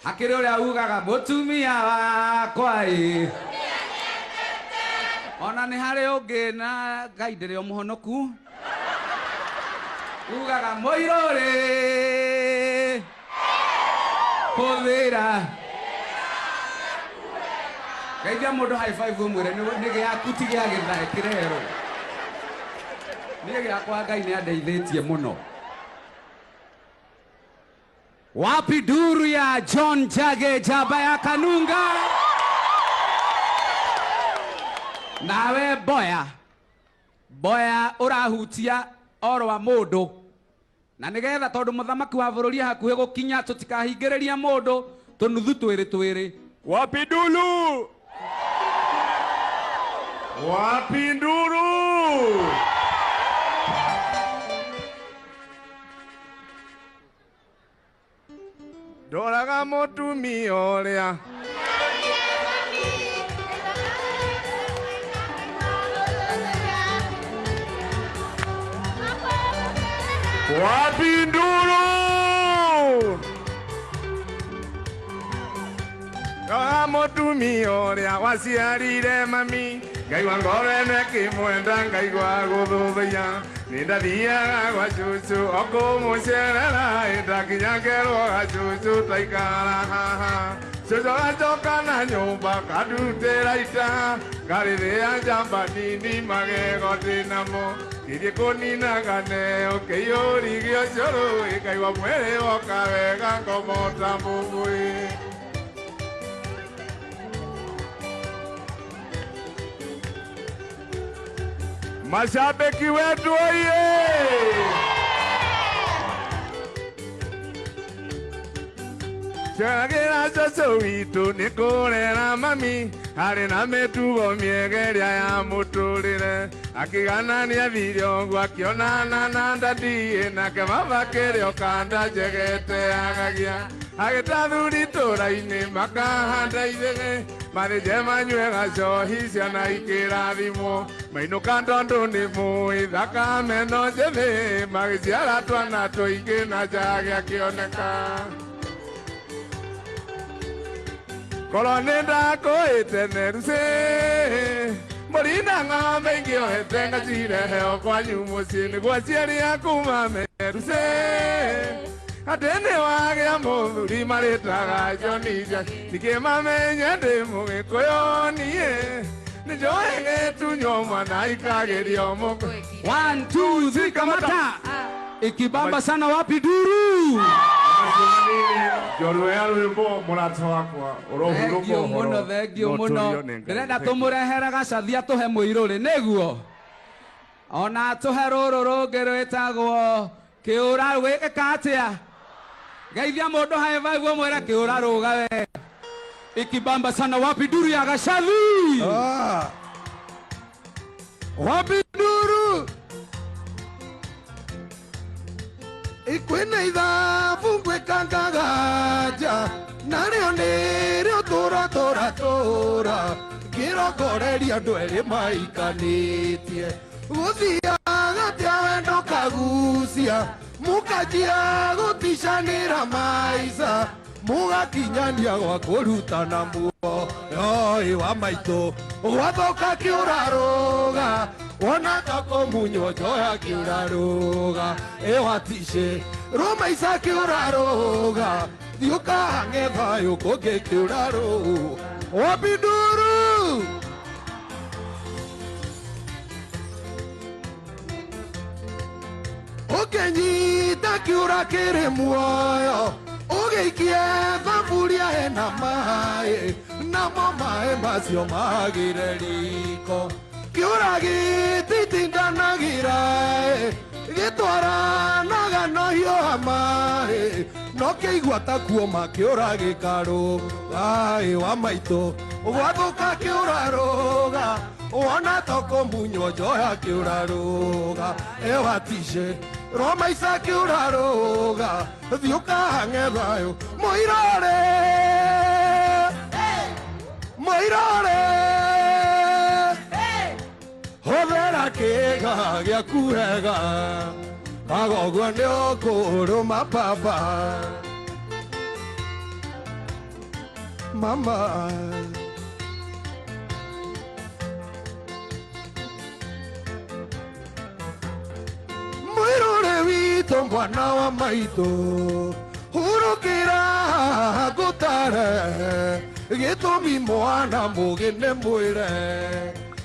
Hakiri uria ugaga mutumia wakwa ona ni hari ungi na Ngai ndiri o muhonoku ugaga muiruri kuthira Geithia mundu high five umwire ni giaku ti gia githae kirero ni giakwa Ngai ni andeithĩtie muno. Wapi duru ya John Jage Jaba ya Kanunga? Nawe boya urahutia oro wa mundu na nigetha tondu muthamaki wa bururi hakuhe gukinya tutikahingiriria mundu tunuthu twiri wapi dulu wapi nduru ndoraga mutumia uria wapi nduru ndoraga mutumia uria waciarire mami ngaigua ngoro ene kimwenda ngaigua guthuthuria nindathiaga gwa cucu okumucerera ndakinya ngerwo ga cucu twaikara haha cucu agacoka na nyumba kandutĩra ita ngarĩrĩa njamba nini magego ndĩnamo ngĩthiĩ kũninaga neo kĩiyũri gĩa ũcũrũ ngaigua mwĩrĩ woka wega ngomota mbũmbũĩ mashabiki wetu oye! Chagira cucu witũ nĩ kũrera mami harĩ na mĩtugo mĩegeria ya mũtũrĩre akĩganania thire ũguo akĩonana na ndandi nake baba kĩrĩoka ndanjegete agagia agĩtathuri tũra-inĩ makahanda ithĩgĩ marĩnje manyue gacohi ciana ikĩrathimwo mainũka tondũ nĩ mũĩ thakame no njĩthĩ magĩciara twana tũingĩ na njage akĩoneka korwo nĩ ndakũĩte nerusĩ mũrina ng'ombe ingĩohete ngacirehe o kwanyu mũciĩ nĩguo aciari aku mamenyerusĩ atĩ nĩ wagĩa mũthuri marĩtaga Jonija ndikĩmamenye ndĩ mũgĩkũyũ niĩ nĩnjũĩ gĩtunywo mwana ikagĩrio mũkũ 1 2 3 kamata ikibamba sana wapi duru Jorwe alwimbo murata wakwa urohurũko muno thengio muno ndĩrenda tũmũrehere gacathia tũhe mũirũrĩ nĩguo ona tũhe rũrũ rũngĩ rwĩtagwo kĩũra gwĩkĩka atĩa geithia mũndũ high five ũmwĩre kĩũra rũga we ikibamba sana wapi duru ya gacathi wapi duru ikwĩna ithabu ngwĩkangaga narĩo nĩrĩo tũra ngĩrongoreria andũ erĩ maikanĩtie gũthiaga tĩa wendo kagucia mũkanjia gũticanĩra maica mũgakinyania gwa kũrutana muo oi wa maitũ gwathoka kĩũra rũga wona takũmunywo njoya kĩũra rũga ĩwaticĩ rũmaica kĩũra rũga thiũka hang'e thayũ kũngĩ kĩũra rũga wapi nduru ũkĩnyita kĩũra kĩrĩ muoyo ũgĩikie thaburia hena maĩ namo maĩ macio magĩre riko kĩũra gĩtitindanagĩra gĩtwaranaga no hiũha maĩ no kĩigua ta kuoma kĩũra gĩkarũga wa maitũ gwathũka kĩũra rũga wona takũmunywo njoya kĩũra rũga ĩwaticĩ romaica kĩũra rũga thiũka hang'e thayũ mũirore hũthĩra kĩga gĩaku wega kagoguo nĩ ũkũrũma baba mama Mwirore wito mwana wa maito Hurukira gutare Gitumi mwana mugine mwire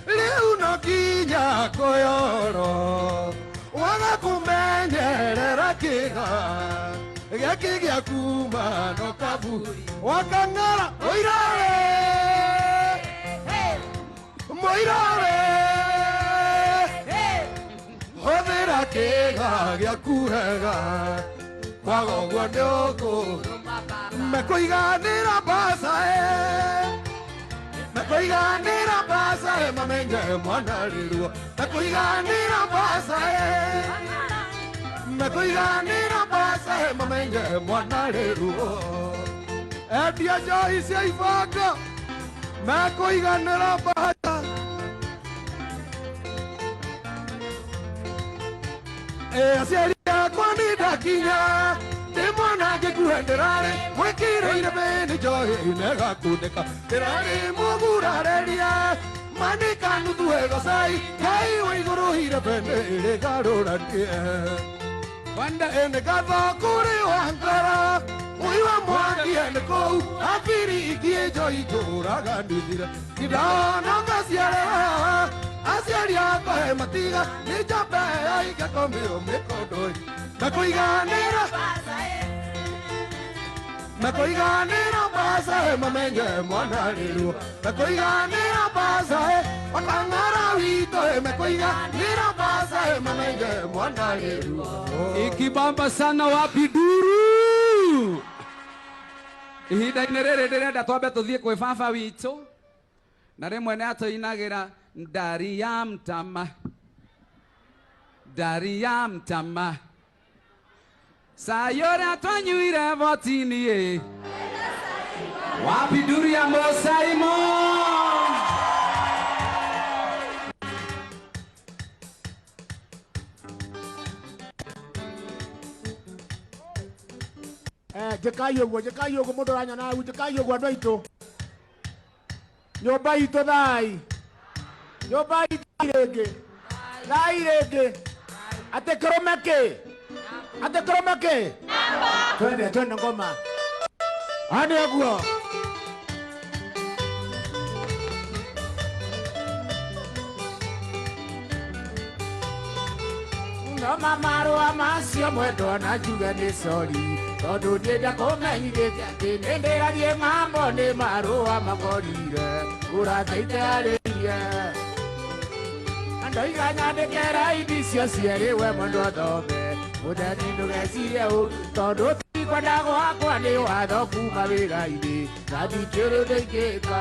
Liu no kinya koyoro Waga kumenyerera kiga Gaki gya kuma no kaburi Wakangara Moirore Moirore Hodera kiga gya kurega Wago guanyoko Mekoiganira basae Mekoiganira basae Mamenye mwana rirua Mekoiganira basae Mekoiganira basae Mamenye mwana rirua Edia jai sia ifaka Mekoiganira basae Asiaria kwani dakinya Demona ke kuhenderare Mwekire ire bene joy Inega kudeka Terare mogurareria Manika nutuego sai Kai waiguru ire bene Ire garoranie Wanda ene gadho kuri wankara Uiwa mwaki ene kou Apiri ikie joy Joraga nidira Kidana kasiare Asiaria kohe matiga Ni chape aika komio mekodoi Mekoiganira Mekoiganira basae Mamenye mwana rirua Mekoiganira basae Wakangara wito Mekoiganira basae Mamenye mwana rirua Ikibamba sana wapi duru Ihinda inerere ndirenda twambe tuthie kwi baba witũ na rimwe nĩ atũinagĩra ndari ya mtama ndari ya mtama sayora twanyuire votini wapi duru ya Mosaimo Jekai yogo modoranya na jekai yogo andoito Nyoba ito dai Nyoba ito Dairege Ate kromake Twende ngoma Ane aguo Ngoma marua masio mwendo na juga ni sorry Tondu ndienda kumenyithĩte atĩ nĩndĩrarie mambo nĩ marũa makorire ũrateite arĩirie Andoiga nyandĩke raidi cio cierĩ we mũndũ athome mũtheni ndũgecirie ũru tondũ tikwenda gwakwa nĩ watho kuma wĩra-inĩ na ndingĩrĩ ndĩingĩka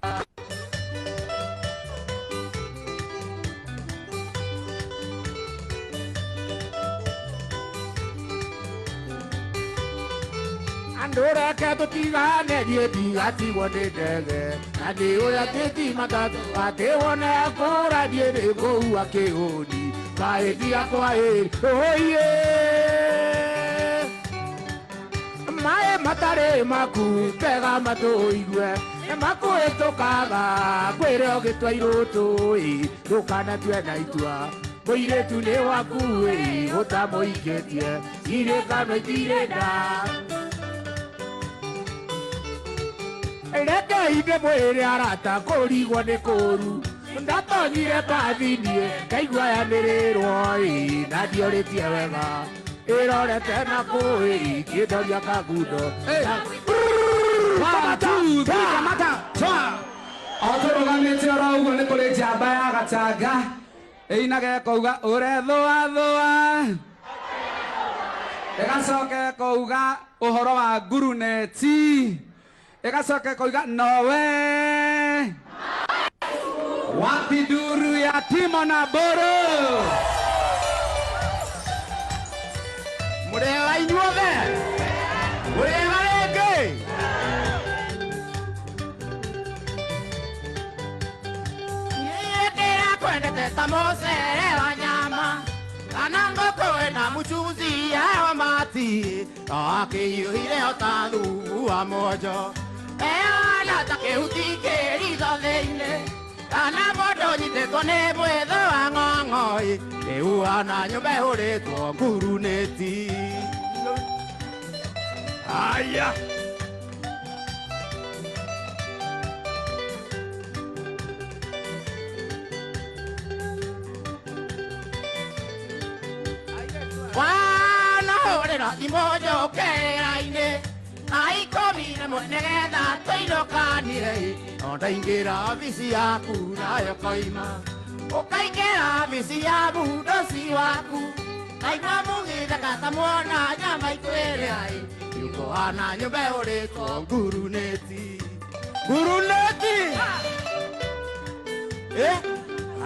Ndureke tutigane dieti ati wone ndege andi oya teti matatu ati wone akora diere go akeoni kaedi akwa oye mae matare maku pega mato igwe maku etokaga kwere ogitwa iroto ndukana twena itwa boire tu ne waku utamoiketie ire kano itirenda Reke ide mwere arata kurigwo nĩ kũru ndatonyire bathinie ngaigua yanĩrĩrwo na ndiorĩtie wega ĩrorete na kũĩ kĩndoria kagundo otũrũgamĩte oro ũguo nĩ kũrĩ njamba ya Gatanga ĩinage ĩkauga ũrethũathũa ĩgacoka ĩkauga ũhoro wa nguruneti Ekasoke koiga nowe wapi duru ya Timo na Boro Murega inyuothe Murega rĩngĩ Niĩ kwendete ta mũcere wa nyama kana ngũkũ na mũcuzi ya mati akĩhiũhire o ta thubu wa monjo Ea Kehuti kerido deine Kana modo nyite kone bwedo angongoi Ewana nyumbe hore to nguruneti Aya Wana hore no imojo keraine Ai komine monega toilo kanire Onda ingira visi yaku na yokoima Okaingira visi yaku dosi waku Kaigwa mungida kata mwana nyama ikwere ai Yuko ana nyumbe ore ko nguruneti Nguruneti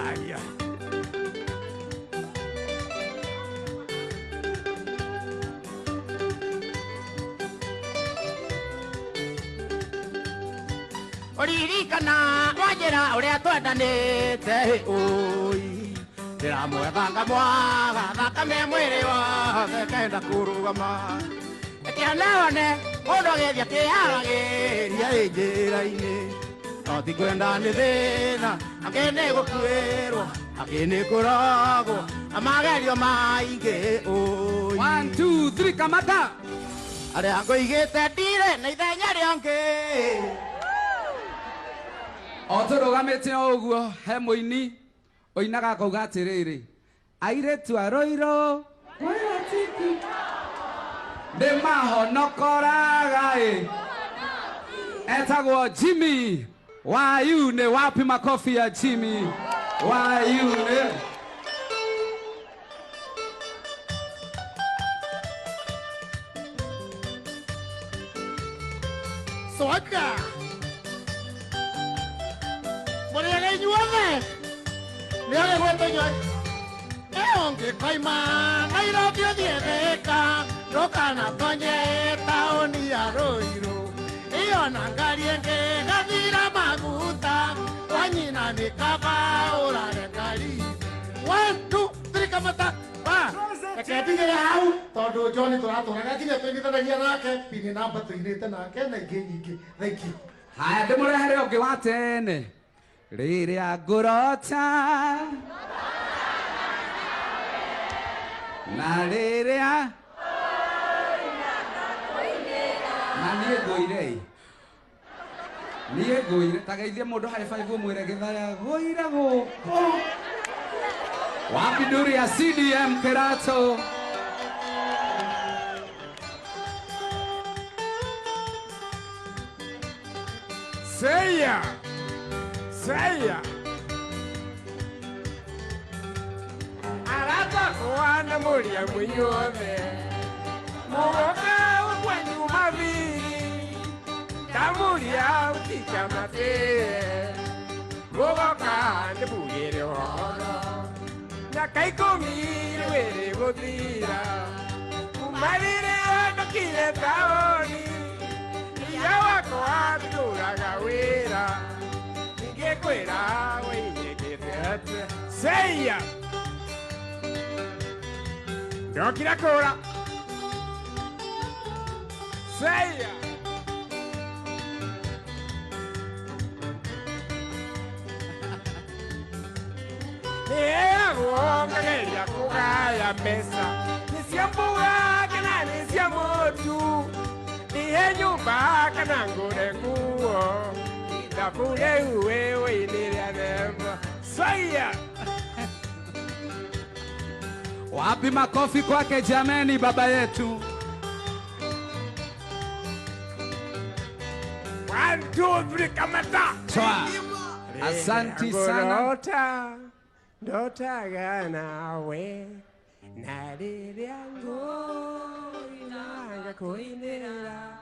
Aya Oririkana wajera uria twendanite oi Ndira mwethanga mwaga thakame mwiri wothe kenda kurugama Ekianewone mundu agithia kiaragiria njira-ini No ti kwenda ni thina angi ni gukuirwo angi ni kuragwo amagerio maingi oi 1 2 3 kamata aria ngoigite ndire na ithenya riongi Oturugamite oguo he muini oinaga akauga atiriri airetu aroiro ndi mahonokoraga etagwo Jimmy Wayune wapi makofi ya Jimmy Wayune Soka Moriale nyuame Niale wepe nyoy Eonge kaima Nairobi odiebeka Rokana tonye Taoni ya roiro Iona ngarienge Gadira maguta Wanyina nikaba Orare ngari 1 2 3 kamata Ba Eketingere hau Todo Johnny toratora Gakinya twendithanagia nake Pini namba tuinite nake Na ingi nyingi Thank you haya ndimurehere ungi wa tene riria ngurota na riria na niĩ ngũire ta geithie mũndũ high five ũmwĩre Gĩthaya gũire gũkũ wapi nduru ya CDM Kerato Seya Arata kuana muria mwinyothe Mugoka ukwenyu maviri Tamuria utika mate Mugoka ndibugire horo Nakaikomi were gudira Umarire ndokire taoni Iya wako aduraga wira Ningekwira wenyegete Seya Ndokira kura Seya Niagwongereria kugaya mesa Nisiambuga kana nisiamotu Nihe nyumba kana ngure nguo Ndakure uwe iniria nemba Seya wapi makofi kwake jameni baba yetu 1 2 3 kamata Chwa. Asanti sana Ndota ganawe Nariria ngoinanga koinera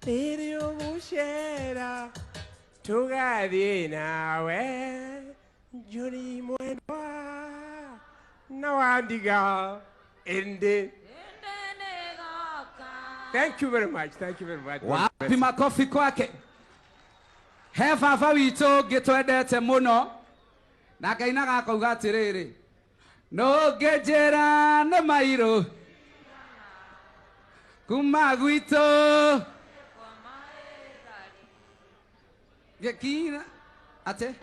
Nirio mushera Tugathie nawe Juni mwendwa Nawandiga Ende Thank you very much. wapi makofi kwake he baba witũ ngĩtwendete mũno na kainaga akauga atĩrĩrĩ no ngĩnjĩra nĩ mairũ kuma gwitũ Gekina ate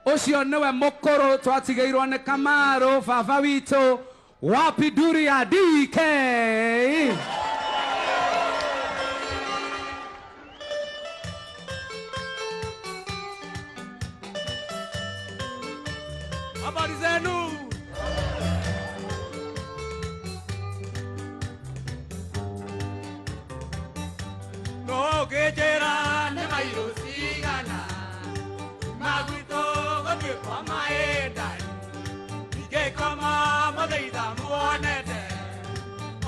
Ocio niwe mukuru twatigairwo ni Kamaru baba witũ wapi nduri ya DK habari zenu no gejera ne mairusigana magwito gote kwa maeda ike kama madeida muonete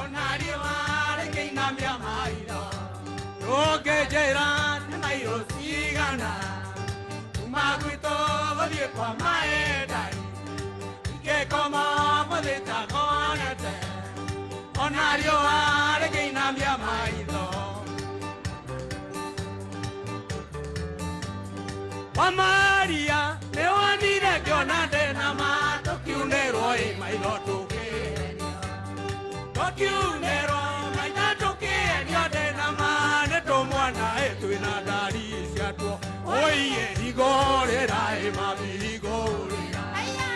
onari wale ke namya maida no gejera ne mairusigana magwito gote kwa maeda ike kama madeida muonete onari wale ke namya maida Maria, me wanire kionate na mato kiunero e mai lotuke. Kiunero mai lotuke nyote na mane tomwana e tuina dari siato. Oye higore rai mami higore.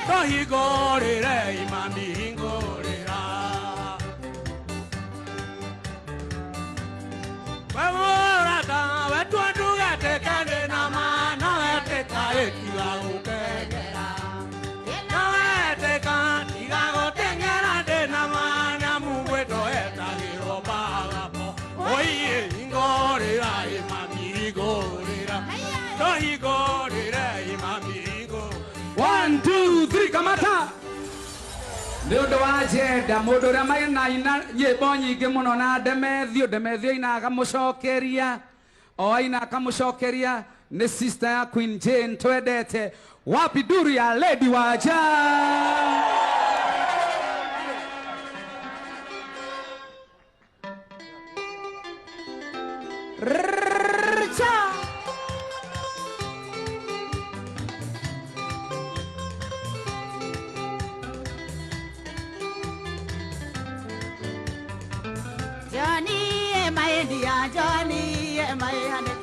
To higore rai mami higore ra. Vamos a ver tu anduga te cande na mano. One, two, three, kamata. Nĩũndũ wa njenda mũndũ ũrĩa maina nyĩmbo nyingĩ mũno na ndemethio ina akamũcokeria o aina akamũcokeria ni sister ya Queen Jane twendete wapi nduru ya Lady Waja Johnny my dear Johnny my honey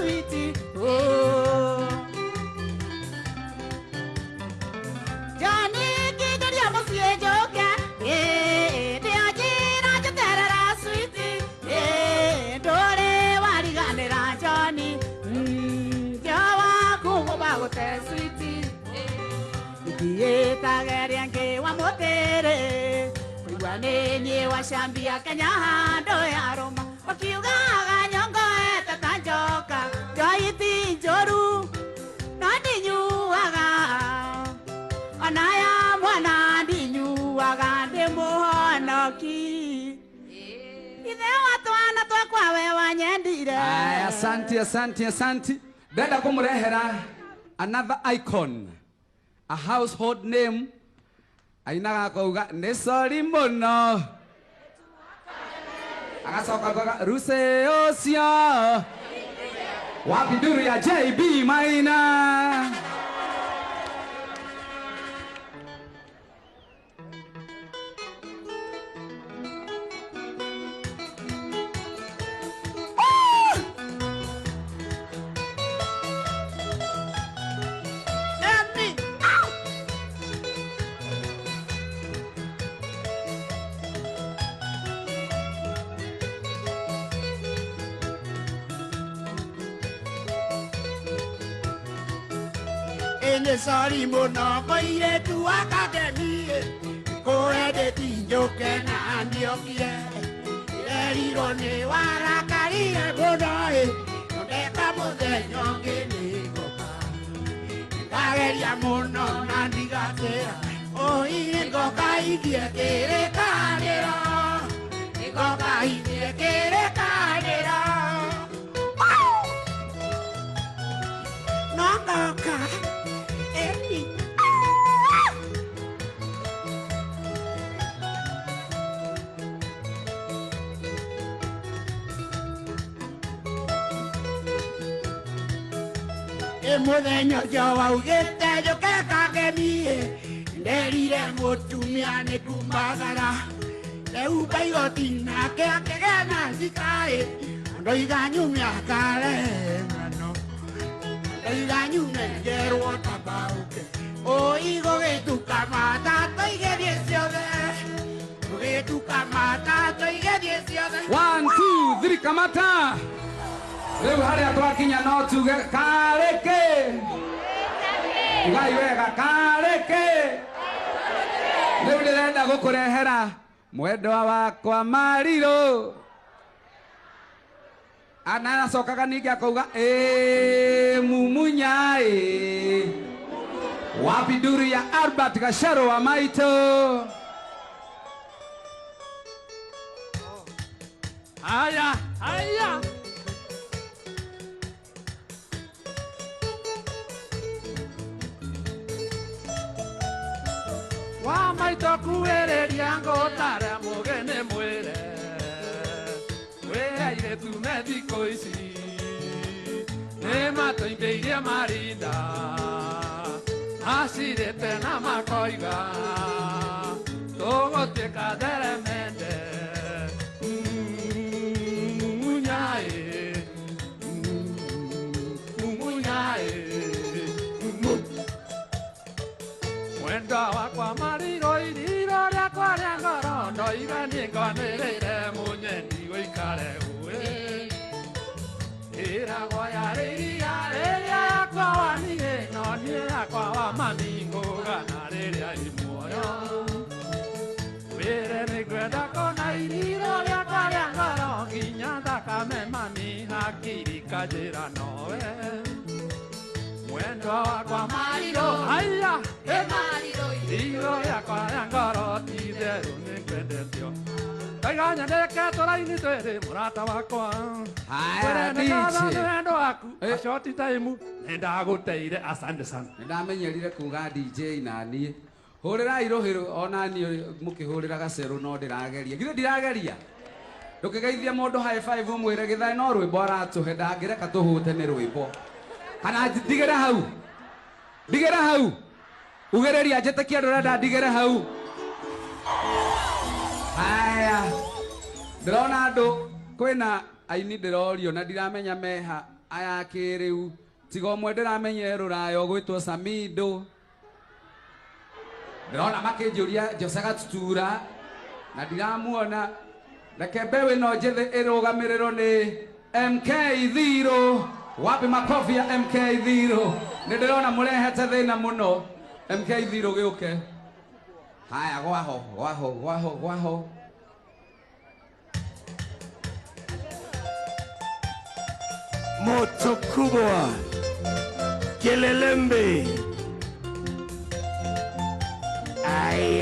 sweetie, oh. Johnny, get your monsieur joker, yeah. They are just a sweetie, yeah. Dore, what you got, Johnny? Jawa, go about that sweetie. The Tagarian gave one more day. We were in you, I shan't be a Kanya, do aroma. But you got young joka joiti joru nadi nyuaga anaya mwana di nyuaga demonoki ide watu anatwa kwa wewa nyendire asante dada kumurehera another icon a household name ainaga kauga ne sorry muno agasoka goga ruse osia wapi nduru ya JB Maina Sorry, Mona, but you do academy. Go ahead, you can and you can. You don't know what I carry. Go die. Don't come there, young lady. Carry a mono, and the gather. Oh, he go by the carrier. He go by the carrier. No, no, Mudenyo jawa ugete jo kaka mie nderire mutumia ne kumbagara le ubayo tina ke akegana sikae ndo iganyumya kale mano iganyume jero tabauke o igo getu kamata toige diesiode getu kamata toige diesiode 1 2 3 kamata Rĩu harĩa twakinya no tuge kareke Ngai wega kareke Rĩu ndĩrenda gũkũrehera mwendwa wakwa Mariro Anacokaga ningĩ akauga mumunya wapi nduru ya Albert Gacaro wa Maitũ Aya aya Wa Maitũ kuwereria ngotara mugene mwire Weaire tume thikũ ici Nĩ matũingĩirie marinda Acirĩte na makoiga Tũgũtuĩka theremende Mwendwa wakwa Mariro iriro rĩakwa rĩa ngoro ndoiga niĩ ngwanĩrĩire mũnyeni gũikare uĩ ĩragwo yarĩ iria rĩrĩa yakwa wanigĩ no niĩ yakwa wa mami ngũgana rĩrĩa imuoyo wĩre nĩ ngwenda kona iriro rĩakwa rĩa ngoro nginya thakame mami hakiri kanjĩra nowe Mwendwa wakwa Mariro Aya Mariro Iriro yakwa rĩa ngoro ti therũ nĩ ngwendetio Taiga nyandĩke tũraini twĩrĩ mũrata wakwa Haya DJ Nĩ wendo waku Ashoti time nĩ ndagũteire asante sana Nĩ ndamenyerire kuga DJ na niĩ Hũrĩrai rũhĩ ona niĩ mũkĩhũrĩra Gacero no ndĩrageria githĩ ndirageria Ndũkĩgeithia mũndũ high five ũmwĩre gĩthaĩ no rwĩmbo aratũhe ndangĩreka tũhũte nĩ rwĩmbo Kana ndigere hau Ugereria njĩtĩkia ndũrenda ndigere hau Haya Ndĩrona andũ kwĩna aini ndĩrorio na ndiramenya meha aya kĩrĩu tiga ũmwe ndĩramenye rũraya ũgwĩtwo Samido Ndĩrona makĩnjũria Jose Gatutura na ndiramuona reke mbeũ ĩno njĩthĩ ĩrũgamĩrĩrwo nĩ MK Thiro Wapi makofi ya MK Thiro Nĩ ndĩrona mũrehete thĩna mũno MK Thiro gĩũke Haya gwaho Moto kubwa Kelelembe Ay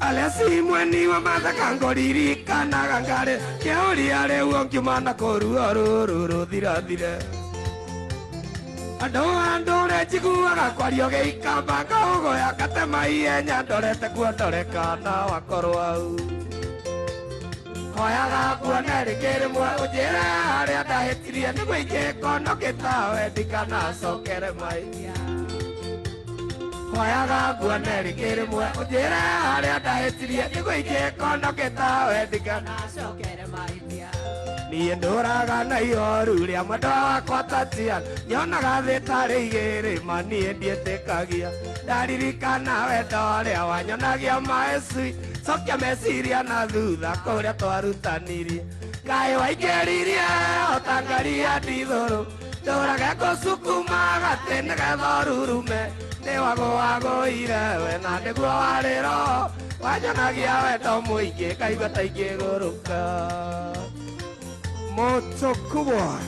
Alesi mweni wa mathaka ngoririkanaga ngare Kĩũria rĩu ngiumana kũrua rũrũ thirathire Andũ ũrĩa njiguaga kwario gĩikamba ngaũgũya ngatema ihenya ndorete kuondorekana wakorwo hau Hoyaga kuona rĩngĩ rĩmwe ũnjĩre harĩa ndahĩtirie nĩguo ingĩkonokĩta wendi kana cokere maitia Hoyaga kuona rĩngĩ rĩmwe ũnjĩre harĩa ndahĩtirie nĩguo ingĩkonokĩta wendi kana cokere maitia Niĩ ndũraga na ihoru rĩa mwendwa wakwa Tatiana nyonaga thĩ tarĩ igĩrĩ ma niĩ ndiĩtĩkagia ndaririkana wendo ũrĩa wanyonagia maecui cokia meciria na thutha kũrĩa twarutanirie Ngai waingĩririe otangaria ndithũrũ ndũrage ngũcukuma gatĩ nĩgetha ũrurume nĩ wagũire we na nĩguo warĩro wanyonagia wendo mũingĩ ngaigua ta ingĩgũrũka Moto kubwa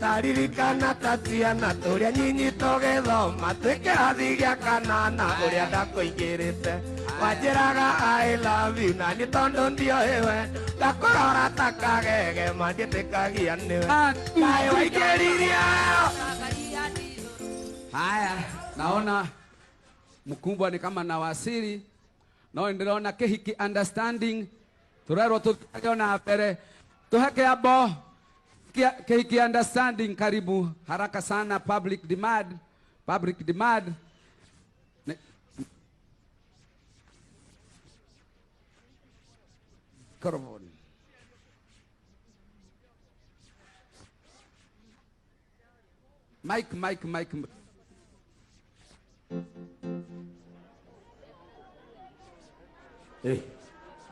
Taririkana Tatiana tũrĩa nyinyi tũgĩthoma twĩ kĩrathi gĩa kanana ũrĩa ndakũingĩrĩte wanjĩraga I love you na nĩ tondũ ndioĩwe ngakũrora ta kagege ma ndiĩtĩkagia nĩwe Ngai waingĩririe Haya, naona mkubwa ni kama nawasili. No ndiraona kehiki understanding. Turero tukiona pere. Tuheke abo kehiki understanding karibu haraka sana public demand. Public demand. Korobon. Mike. Eh,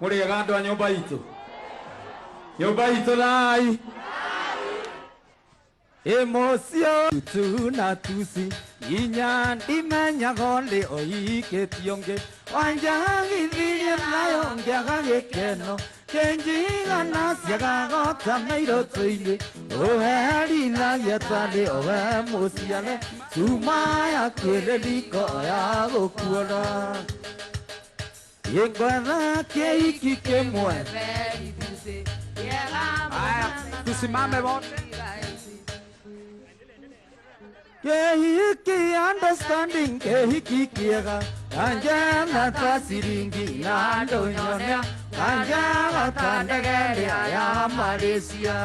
muri gando a nyumba itu. Nyumba itu lai. Emotion tuna tusi inyan imenya gonde oike tionge wanjangi vile nayo ngage keno kenjinga nasyaga gota meiro tuile oheri na yatale owe mosiale sumaya kwele liko ya gokuora yengwana keiki kemwe tusimame wote. Kehiki understanding kehiki kiega anjana tasiringi nando nyonya anjana tandagele ya Malaysia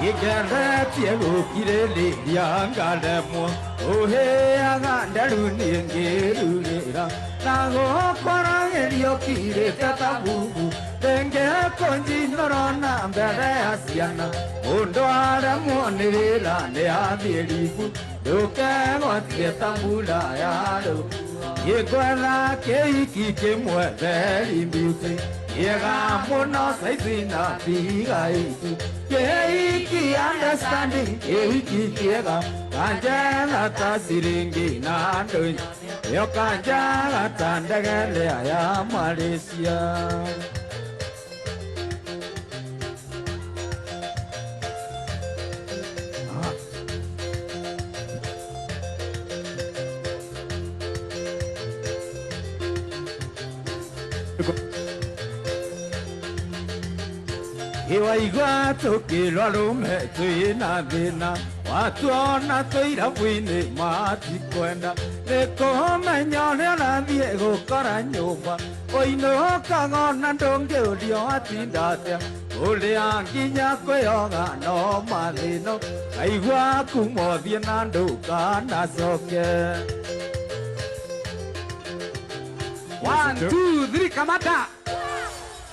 Yegara tiago kirele yangale mo ohe aganda luni ngerulera nago kwara elio kire tatabubu tenge konji norona mbere asiana ondo ara monela ne abielifu doke ngotie tambula yaro yegara keiki kemwe very beauty yega mono saizina bigaitu keiki understanding keiki kiega kanjala tasiringi nando yo kanjala tandagele ya Malaysia Iwa igwa tokilwa lume tuina dhina watuona tuira bwini mati kwenda nikumenya uria nathie gukora nyumba oinuka ngona ndungiurio atinda atia uria nginya kwioga no mathino aigwa kumothie na nduka nacoke 1 2 3 kamata